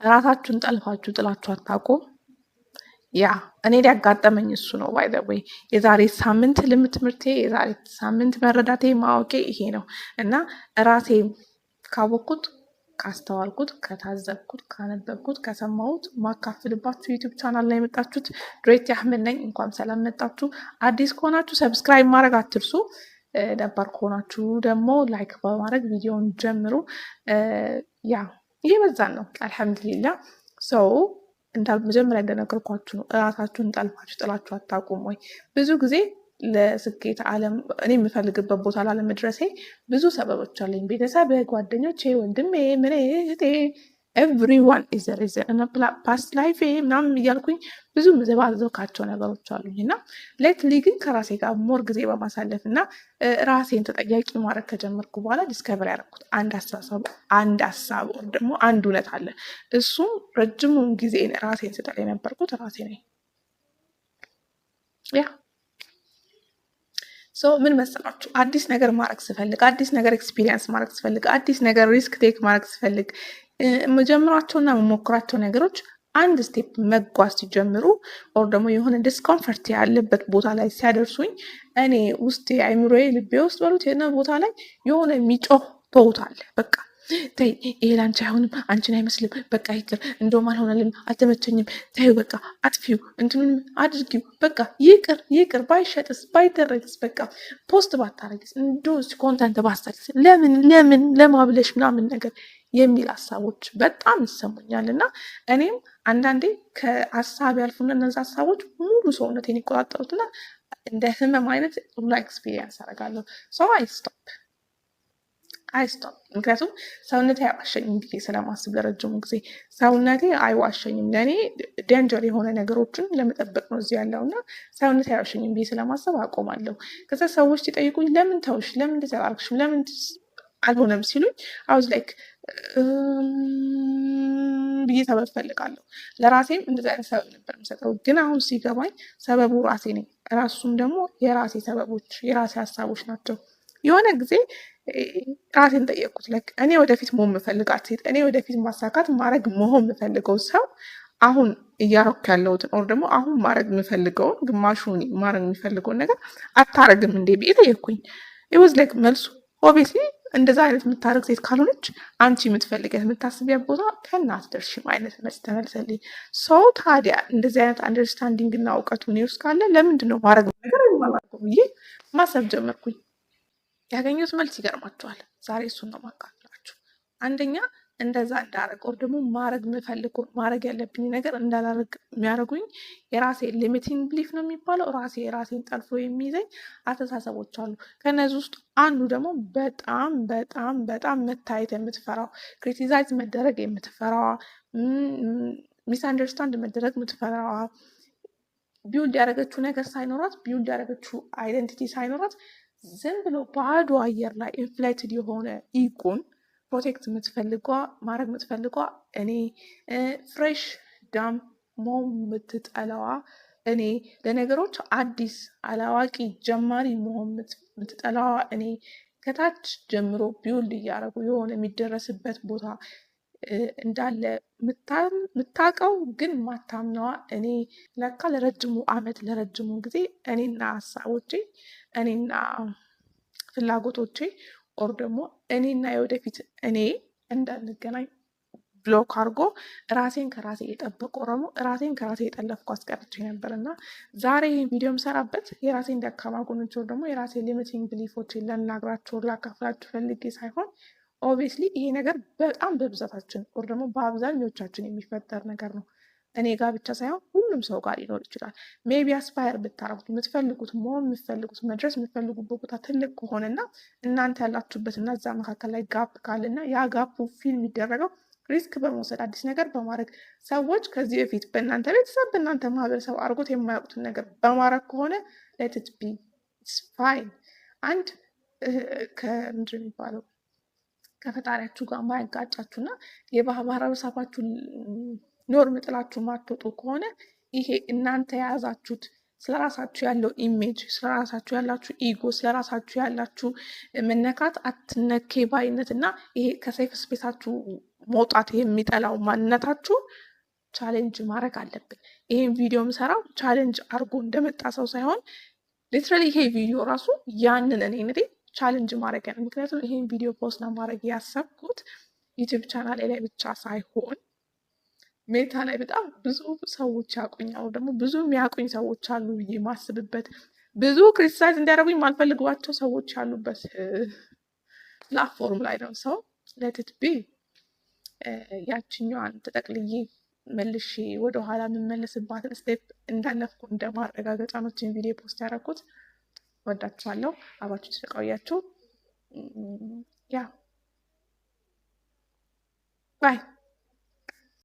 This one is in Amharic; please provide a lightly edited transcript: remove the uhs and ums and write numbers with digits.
ራሳችሁን ጠልፋችሁ ጥላችሁ አታውቁም? ያ እኔ ሊያጋጠመኝ እሱ ነው። ባይ ዘ ዌይ የዛሬ ሳምንት ልምድ ትምህርቴ የዛሬ ሳምንት መረዳቴ ማወቄ ይሄ ነው እና ራሴ ካወቅኩት ካስተዋልኩት ከታዘብኩት ካነበብኩት ከሰማሁት ማካፍልባችሁ ዩቲዩብ ቻናል ላይ የመጣችሁት ዱሬቲ አህመድ ነኝ። እንኳን ሰላም መጣችሁ። አዲስ ከሆናችሁ ሰብስክራይብ ማድረግ አትርሱ። ነባር ከሆናችሁ ደግሞ ላይክ በማድረግ ቪዲዮውን ጀምሩ። ያ እየበዛን ነው አልሐምዱሊላ። ሰው መጀመሪያ እንደነገርኳችሁ ነው። እራሳችሁን ጠልፋችሁ ጥላችሁ አታውቁም ወይ? ብዙ ጊዜ ለስኬት እኔ የምፈልግበት ቦታ ላለመድረሴ ብዙ ሰበቦች አለኝ። ቤተሰብ፣ ጓደኞቼ፣ ወንድሜ፣ ምን እህቴ ኤቭሪዋን ኢዝ ሪዝን እና ፓስት ላይፍ ምናምን እያልኩኝ ብዙ ምዘባዘብካቸው ነገሮች አሉኝ እና ሌትሊ ግን ከራሴ ጋር ሞር ጊዜ በማሳለፍ እና ራሴን ተጠያቂ ማድረግ ከጀመርኩ በኋላ ዲስከቨር ያደረኩት አንድ ሀሳብ ደግሞ አንድ እውነት አለ። እሱም ረጅሙን ጊዜ ራሴን ስጠላ የነበርኩት ራሴ ነኝ። ያ ምን መሰላችሁ? አዲስ ነገር ማድረግ ስፈልግ፣ አዲስ ነገር ኤክስፒሪየንስ ማድረግ ስፈልግ፣ አዲስ ነገር ሪስክ ቴክ ማድረግ ስፈልግ መጀመራቸውና መሞክራቸው ነገሮች አንድ ስቴፕ መጓዝ ሲጀምሩ ኦር ደግሞ የሆነ ዲስኮምፈርት ያለበት ቦታ ላይ ሲያደርሱኝ እኔ ውስጤ አይምሮዬ ልቤ ውስጥ በሉት የሆነ ቦታ ላይ የሆነ የሚጮህ ተውት አለ። በቃ ተይ ይሄ ላንቺ አይሆንም፣ አንቺን አይመስልም፣ በቃ ይቅር፣ እንደውም አልሆነልም፣ አልተመቸኝም፣ ተይው በቃ አጥፊው፣ እንትኑንም አድርጊው፣ በቃ ይቅር ይቅር፣ ባይሸጥስ ባይደረግስ፣ በቃ ፖስት ባታረግስ፣ እንዶስ ኮንተንት ባስታክስ፣ ለምን ለማብለሽ ምናምን ነገር የሚል ሀሳቦች በጣም ይሰሙኛል። እና እኔም አንዳንዴ ከሀሳብ ያልፉና እነዚ ሀሳቦች ሙሉ ሰውነቴን ይቆጣጠሩትና እንደ ህመም አይነት ሁላ ኤክስፒሪየንስ አደርጋለሁ። ሰው አይስቶፕ። ምክንያቱም ሰውነቴ አይዋሸኝም ብዬ ስለማስብ ለረጅሙ ጊዜ ሰውነቴ አይዋሸኝም። ለእኔ ዴንጀር የሆነ ነገሮችን ለመጠበቅ ነው እዚህ ያለው እና ሰውነቴ አይዋሸኝም ብዬ ስለማስብ አቆማለሁ። ከዛ ሰዎች ሲጠይቁኝ ለምን ተውሽ፣ ለምን እንደዚያ አላደረግሽም፣ ለምን አልሆነም ሲሉኝ አውዝ ላይክ ብዬ ሰበብ ፈልጋለሁ። ለራሴም እንደዚህ አይነት ሰበብ ነበር የምሰጠው። ግን አሁን ሲገባኝ ሰበቡ ራሴ ነኝ። ራሱም ደግሞ የራሴ ሰበቦች የራሴ ሀሳቦች ናቸው። የሆነ ጊዜ ራሴን ጠየቅኩት። እኔ ወደፊት መሆን የምፈልጋት ሴት፣ እኔ ወደፊት ማሳካት ማድረግ መሆን የምፈልገው ሰው አሁን እያረኩ ያለሁትን ኦር ደግሞ አሁን ማድረግ የምፈልገውን ግማሹን ማድረግ የሚፈልገውን ነገር አታረግም እንዴ ብዬ ጠየቅኩኝ። ኢወዝ ላይክ መልሱ ኦብቪየስሊ እንደዛ አይነት የምታደርግ ሴት ካልሆነች አንቺ የምትፈልገት የምታስቢያ ቦታ ከእናት ደርሽም አይነት መልስ ተመልሰልኝ። ሰው ታዲያ እንደዚህ አይነት አንደርስታንዲንግ እና እውቀቱ እኔ ውስጥ ካለ ለምንድን ነው ማድረግ ነገር አይማላርገው ብዬ ማሰብ ጀመርኩኝ። ያገኘሁት መልስ ይገርማቸዋል። ዛሬ እሱን ነው ማካፍላችሁ። አንደኛ እንደዛ እንዳደረግ ወር ደግሞ ማድረግ ያለብኝ ነገር እንዳላረግ የሚያደርጉኝ የራሴ ሊሚቲንግ ብሊፍ ነው የሚባለው፣ የራሴን ጠልፎ የሚይዘኝ አስተሳሰቦች አሉ። ከነዚህ ውስጥ አንዱ ደግሞ በጣም በጣም በጣም መታየት የምትፈራው፣ ክሪቲሳይዝ መደረግ የምትፈራዋ፣ ሚስ አንደርስታንድ መደረግ የምትፈራዋ፣ ቢውልድ ያደረገችው ነገር ሳይኖራት፣ ቢውልድ ያደረገችው አይደንቲቲ ሳይኖራት ዝም ብሎ ባዶ አየር ላይ ኢንፍሌትድ የሆነ ኢጎን ፕሮቴክት ማድረግ የምትፈልጓ እኔ፣ ፍሬሽ ዳም መሆን የምትጠለዋ እኔ፣ ለነገሮች አዲስ አላዋቂ ጀማሪ መሆን የምትጠላዋ እኔ፣ ከታች ጀምሮ ቢውልድ እያደረጉ የሆነ የሚደረስበት ቦታ እንዳለ የምታውቀው ግን ማታምነዋ እኔ፣ ለካ ለረጅሙ ዓመት ለረጅሙ ጊዜ እኔና ሀሳቦቼ እኔና ፍላጎቶቼ ኦር ደግሞ እኔና የወደፊት እኔ እንዳንገናኝ ብሎክ አድርጎ ራሴን ከራሴ የጠበቁ ደግሞ ራሴን ከራሴ የጠለፍኩ አስቀርቼ ነበር። እና ዛሬ ይህን ቪዲዮ የምሰራበት የራሴን ደካማ ጎኖች ወር ደግሞ የራሴ ሊሚቲንግ ብሊፎችን ልናግራችሁ ላካፍላችሁ ፈልጌ ሳይሆን ኦብቪየስሊ ይሄ ነገር በጣም በብዛታችን ወር ደግሞ በአብዛኞቻችን የሚፈጠር ነገር ነው። እኔ ጋር ብቻ ሳይሆን ሁሉም ሰው ጋር ሊኖር ይችላል። ሜቢ አስፓየር ብታረጉት የምትፈልጉት መሆን የምትፈልጉት መድረስ የምትፈልጉበት ቦታ ትልቅ ከሆነና እናንተ ያላችሁበት እና እዛ መካከል ላይ ጋፕ ካለና ያ ጋፑ ፊል የሚደረገው ሪስክ በመውሰድ አዲስ ነገር በማድረግ ሰዎች ከዚህ በፊት በእናንተ ቤተሰብ በእናንተ ማህበረሰብ አድርጎት የማያውቁትን ነገር በማድረግ ከሆነ ሌትት ቢ ፋይን። አንድ ከምንድን የሚባለው ከፈጣሪያችሁ ጋር ማያጋጫችሁና የማህበረሰባችሁ ኖርም ጥላችሁ ማትወጡ ከሆነ ይሄ እናንተ የያዛችሁት ስለራሳችሁ ያለው ኢሜጅ፣ ስለራሳችሁ ያላችሁ ኢጎ፣ ስለራሳችሁ ያላችሁ መነካት፣ አትነኬ ባይነት እና ይሄ ከሴፍ ስፔሳችሁ መውጣት የሚጠላው ማንነታችሁ ቻሌንጅ ማድረግ አለብን። ይሄን ቪዲዮ ምሰራው ቻሌንጅ አድርጎ እንደመጣ ሰው ሳይሆን ሊትራሊ ይሄ ቪዲዮ ራሱ ያንን እኔ እንግዲህ ቻሌንጅ ማድረግ ነው። ምክንያቱም ይሄን ቪዲዮ ፖስት ለማድረግ ያሰብኩት ዩቲዩብ ቻናል ላይ ብቻ ሳይሆን ሜታ ላይ በጣም ብዙ ሰዎች ያውቁኛል፣ ደግሞ ብዙ የሚያውቁኝ ሰዎች አሉ ብዬ ማስብበት፣ ብዙ ክሪቲሳይዝ እንዲያደርጉኝ ማልፈልግባቸው ሰዎች ያሉበት ፕላትፎርም ላይ ነው። ሰው ለትት ቢ ያችኛዋን ተጠቅልዬ መልሼ ወደኋላ የምመለስባትን ስቴፕ እንዳለፍኩ እንደማረጋገጫ ነው ቪዲዮ ፖስት ያደረኩት። ወዳችኋለሁ። አባችሁ ስለቆያችሁ ያ ባይ